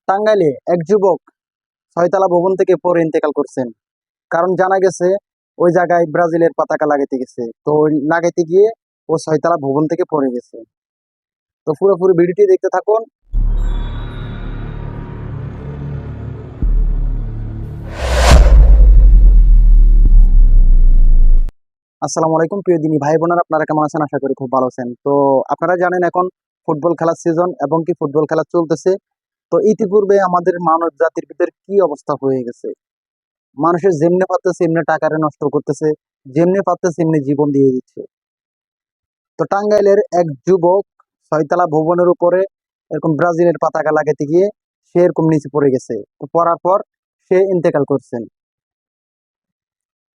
টাঙ্গাইলে এক যুবক ছয়তলা ভবন থেকে পরে ইন্তেকাল করছেন। কারণ জানা গেছে ওই জায়গায় ব্রাজিলের পতাকা লাগাইতে গেছে, তো ওই লাগাইতে গিয়ে ও ছয়তলা ভবন থেকে পড়ে গেছে। তো পুরোপুরি ভিডিওটি দেখতে থাকুন। আসসালামু আলাইকুম প্রিয় দিনী ভাই বোনেরা, আপনারা কেমন আছেন? আশা করি খুব ভালো আছেন। তো আপনারা জানেন এখন ফুটবল খেলার সিজন এবং কি ফুটবল খেলা চলতেছে। তো ইতিপূর্বে আমাদের মানব জাতির ভিতরে কি অবস্থা হয়ে গেছে, মানুষের যেমনি পারতেছে এমনি টাকারে নষ্ট করতেছে, যেমনি পারতেছে এমনি জীবন দিয়ে দিচ্ছে। তো টাঙ্গাইলের এক যুবক ছয়তলা ভবনের উপরে এরকম ব্রাজিলের পতাকা লাগাতে গিয়ে সে এরকম নিচে পড়ে গেছে। তো পড়ার পর সে ইন্তেকাল করছেন।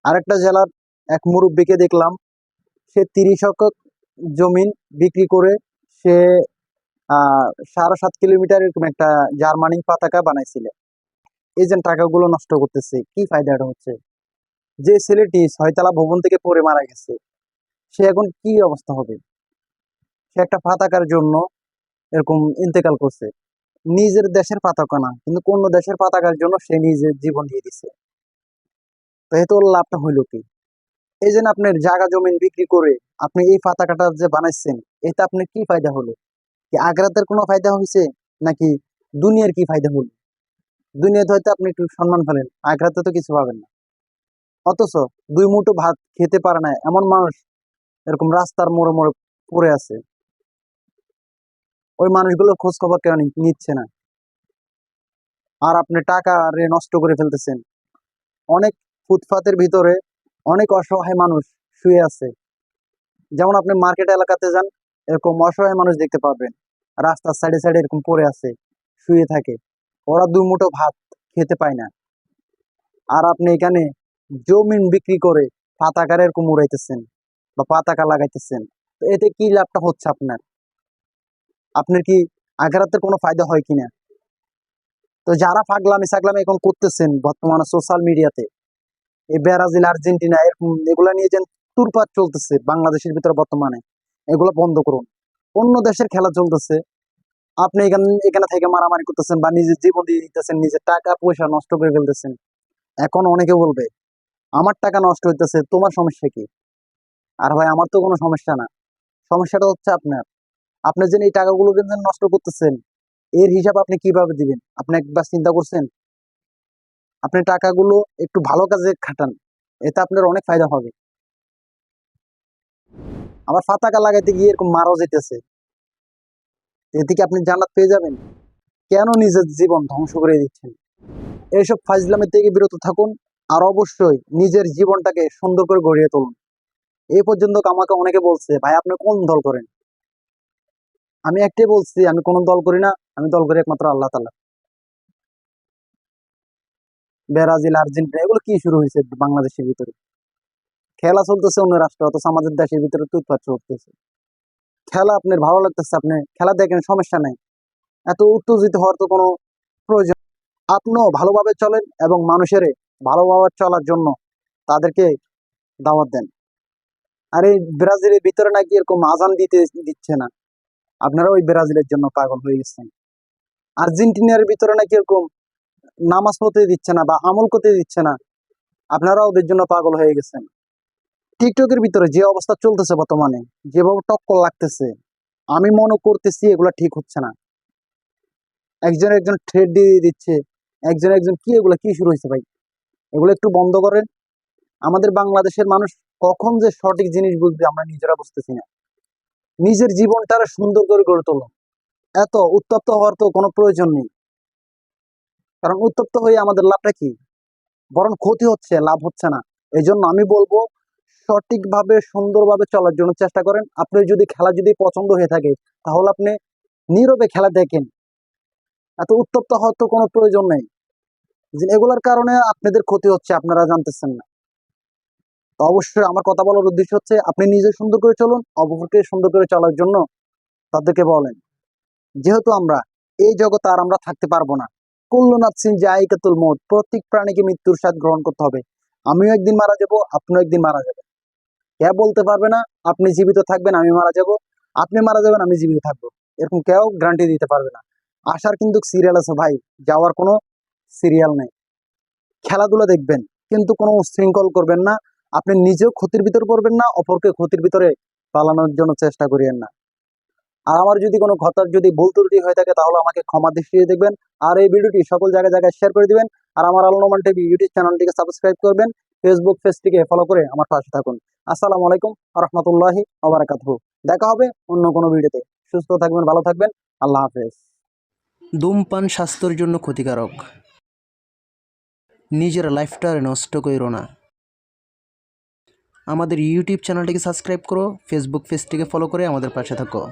আরেকটা জেলার এক মুরব্বীকে দেখলাম, সে 30 শতক জমিন বিক্রি করে সে 7.5 কিলোমিটার এরকম একটা জার্মানি পতাকা বানাইছিল। এই যে টাকাগুলো নষ্ট করতেছে, কি ফায়দাটা হচ্ছে? যে ছেলেটি ছয়তলা ভবন থেকে পড়ে মারা গেছে, সে এখন কি অবস্থা হবে? সে একটা পতাকার জন্য এরকম ইন্তেকাল করছে। নিজের দেশের পতাকা না, কিন্তু কোন দেশের পতাকার জন্য সে নিজের জীবন দিয়ে দিছে। তো এতে ওর লাভটা হইলো কি? এই জন্য আপনার জায়গা জমিন বিক্রি করে আপনি এই পতাকাটা যে বানাইছেন, এতে আপনার কি ফায়দা হলো? কি আখিরাতের কোনো ফায়দা হয়েছে, নাকি দুনিয়ার কি ফায়দা হলো? দুনিয়াতে হয়তো আপনি একটু সম্মান পেলেন, আখিরাতে তো কিছু পাবেন না। অথচ দুই মুঠো ভাত খেতে পারে না এমন মানুষ এরকম রাস্তার মোড়ে মোড়ে পড়ে আছে। ওই মানুষগুলোর খোঁজ খবর কেন নিচ্ছে না? আর আপনি টাকা রে নষ্ট করে ফেলতেছেন। অনেক ফুটপাতের ভিতরে অনেক অসহায় মানুষ শুয়ে আছে। যেমন আপনি মার্কেট এলাকাতে যান, এরকম অসহায় মানুষ দেখতে পাবেন রাস্তার সাইডে সাইডে এরকম পড়ে আছে, শুয়ে থাকে। ওরা দুই মুঠো ভাত খেতে পায় না। আর আপনি এখানে জমিন বিক্রি করে পাতাকার এরকম উড়াইতেছেন বা পতাকা লাগাইতেছেন। তো এতে কি লাভটা হচ্ছে আপনার? আপনার কি আখিরাতের কোনো ফায়দা হয় কিনা? তো যারা পাগলামি ছাগলামি এখন করতেছেন বর্তমানে সোশ্যাল মিডিয়াতে, এই ব্রাজিল আর্জেন্টিনা এরকম এগুলা নিয়ে যে তুরপাত চলতেছে বাংলাদেশের ভিতরে বর্তমানে, এগুলো বন্ধ করুন। অন্য দেশের খেলা চলতেছে, আপনি এখানে এখানে থেকে মারামারি করতেছেন বা নিজের জীবন দিয়ে দিতেছেন, নিজের টাকা পয়সা নষ্ট করে ফেলতেছেন। এখন অনেকে বলবে আমার টাকা নষ্ট হইতেছে, তোমার সমস্যা কি? আর ভাই, আমার তো কোনো সমস্যা না। সমস্যাটা হচ্ছে আপনার। আপনি যে এই টাকাগুলোকে যে নষ্ট করতেছেন, এর হিসাব আপনি কিভাবে দিবেন? আপনি একবার চিন্তা করছেন? আপনি টাকাগুলো একটু ভালো কাজে খাটান, এতে আপনার অনেক ফায়দা হবে। আবার পতাকা লাগাইতে গিয়ে এরকম মারাও যেতেছে, এতে কি আপনি জান্নাত পেয়ে যাবেন? কেন নিজের জীবন ধ্বংস করে দিচ্ছেন? এইসব ফাজলামি থেকে বিরত থাকুন। আর অবশ্যই নিজের জীবনটাকে সুন্দর করে গড়িয়ে তুলুন। এই পর্যন্ত আমাকে অনেকে বলছে, ভাই আপনি কোন দল করেন? আমি একটাই বলছি, আমি কোনো দল করি না। আমি দল করি একমাত্র আল্লাহ তাআলা। ব্রাজিল আর্জেন্টিনা এগুলো কি শুরু হয়েছে বাংলাদেশের ভিতরে? খেলা চলতেছে অন্য রাষ্ট্র, অথচ আমাদের দেশের ভিতরে তুৎপাত চলতেছে। খেলা আপনার ভালো লাগতেছে, আপনি খেলা দেখেন, সমস্যা নাই। এত উত্তেজিত হওয়ার তো কোনো প্রয়োজন। আপনিও ভালোভাবে চলেন এবং মানুষের ভালোভাবে চলার জন্য তাদেরকে দাওয়াত দেন। আর এই ব্রাজিলের ভিতরে নাকি এরকম আজান দিচ্ছে না, আপনারা ওই ব্রাজিলের জন্য পাগল হয়ে গেছেন। আর্জেন্টিনার ভিতরে নাকি এরকম নামাজ পড়তে দিচ্ছে না বা আমল করতে দিচ্ছে না, আপনারা ওদের জন্য পাগল হয়ে গেছেন। টিকটকের ভিতরে যে অবস্থা চলতেছে বর্তমানে, যেভাবে টক্কর লাগতেছে, আমি মনে করতেছি এগুলা ঠিক হচ্ছে না। একজন একজন থ্রেড দিয়ে দিচ্ছে, একজন একজন কি, এগুলা কি শুরু হয়েছে ভাই? এগুলো একটু বন্ধ করেন। আমাদের বাংলাদেশের মানুষ কখন যে সঠিক জিনিস বুঝবে আমরা নিজেরা বুঝতেছি না। নিজের জীবনটা সুন্দর করে গড়ে তোলো। এত উত্তপ্ত হওয়ার তো কোনো প্রয়োজন নেই। কারণ উত্তপ্ত হয়ে আমাদের লাভটা কি? বরং ক্ষতি হচ্ছে, লাভ হচ্ছে না। এই জন্য আমি বলবো, সঠিকভাবে সুন্দরভাবে চলার জন্য চেষ্টা করেন। আপনি যদি খেলা যদি পছন্দ হয়ে থাকে, তাহলে আপনি নীরবে খেলা দেখেন। এত উত্তপ্ত হওয়ার তো কোনো প্রয়োজন নেই। যে এগুলোর কারণে আপনাদের ক্ষতি হচ্ছে, আপনারা জানতেছেন না। তো অবশ্যই আমার কথা বলার উদ্দেশ্য হচ্ছে, আপনি নিজে সুন্দর করে চলুন, অপরকে সুন্দর করে চলার জন্য তাদেরকে বলেন। যেহেতু আমরা এই জগতে আর আমরা থাকতে পারবো না, কুল্লু নাফসিন যায়িকাতুল মউত, প্রত্যেক প্রাণীকে মৃত্যুর স্বাদ গ্রহণ করতে হবে। আমিও একদিন মারা যাব, আপনিও একদিন মারা যাবেন। কে বলতে পারবে না আপনি জীবিত থাকবেন, আমি মারা যাব? আপনি মারা যাবেন, আমি জীবিত থাকবো? এরকম কেউ গ্যারান্টি দিতে পারবে না। আসার কিন্তু সিরিয়াল আছে ভাই, যাওয়ার কোনো সিরিয়াল নেই। খেলাধুলা দেখবেন কিন্তু কোনো উচ্ছৃঙ্খল করবেন না, আপনি নিজেও ক্ষতির ভিতর পড়বেন না, অপরকে ক্ষতির ভিতরে পালানোর জন্য চেষ্টা করিয়েন না। আর আমার যদি কোনো কথার যদি ভুল ত্রুটি হয়ে থাকে তাহলে আমাকে ক্ষমা দৃষ্টিতে দেখবেন। আর এই ভিডিওটি সকল জায়গায় জায়গায় শেয়ার করে দিবেন। আর আমার আল নোমান টিভি ইউটিউব চ্যানেলটিকে সাবস্ক্রাইব করবেন, ফেসবুক পেজটিকে ফলো করে আমার পাশে থাকুন। আসসালামু আলাইকুম ওয়া রাহমাতুল্লাহি ওয়া বারাকাতুহু। দেখা হবে অন্য কোনো ভিডিওতে। সুস্থ থাকবেন, ভালো থাকবেন। আল্লাহ হাফেজ। ধূমপান স্বাস্থ্যের জন্য ক্ষতিকারক। নিজের লাইফটা নষ্ট করো না। আমাদের ইউটিউব চ্যানেলটিকে সাবস্ক্রাইব করো, ফেসবুক পেজটিকে ফলো করে আমাদের পাশে থাকো।